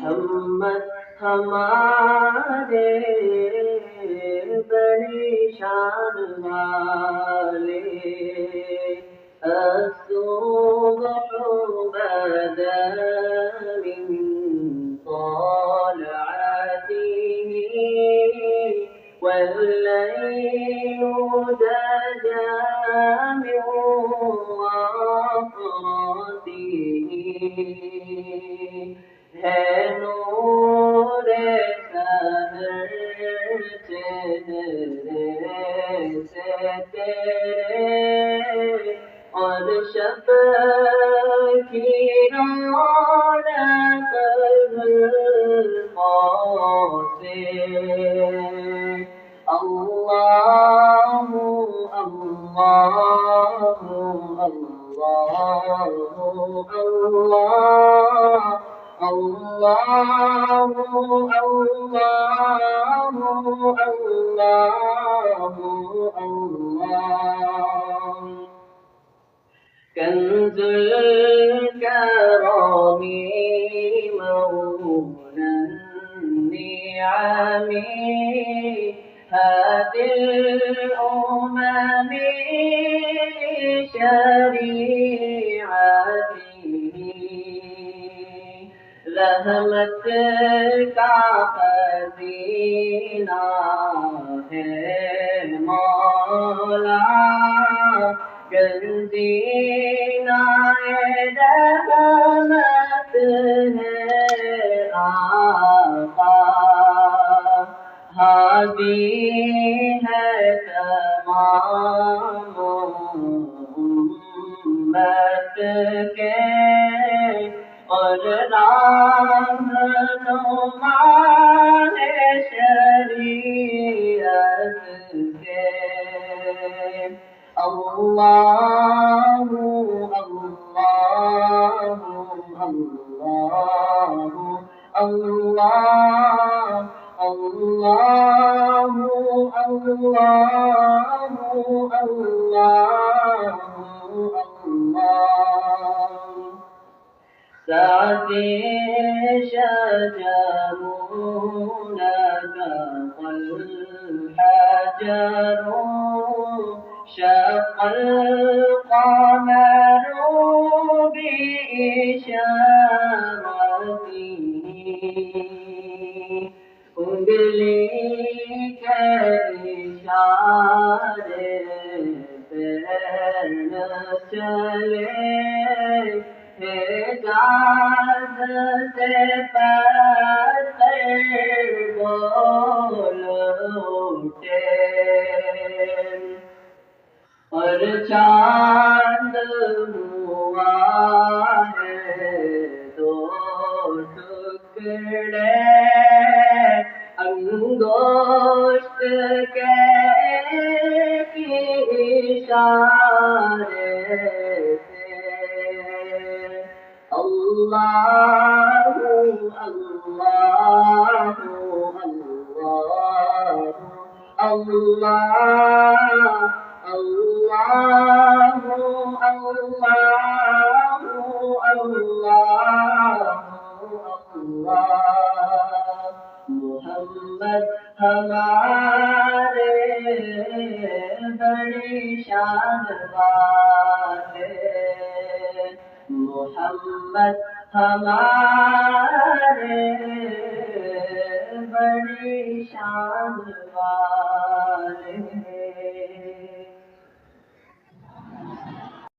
मोहम्मद हमारे बड़ी शान वाले الصبح بدا من طلعته والليل دجى من وفرته है नूर सहर चेहरे से तेरे और शब की रौनक से अल्लाहु अल्लाहु अल्लाहु अल्लाह अल्लाहु अल्लाहु अल्लाहु अल्लाह कंजुल करमी मौला नियामी हादिल उममी शरीअती रहमत का खज़ीना है मौला गंजीना रहमत है आका हादी है तमाम उम्मत के और रहनुमा है शरीयत के अल्लाहु अल्लाहु अल्लाहु अल्लाह अल्लाहु अल्लाहु अल्लाहु अल्लाह सादे शजरून कल हजरून शक़ القمر بإشارته उंगली के इशारे पैर न चले हिजाज़ से पत्ते बोल उठे और चांद हुआ है दो टुकड़े अंगोष्ठ के इशारे से अल्लाहु अल्लाहु अल्लाहु अल्लाह अल्लाहु अल्लाहु अल्लाहु अल्लाह मोहम्मद हमारे बड़ी शान वाले मोहम्मद हमारे बड़ी शान वाले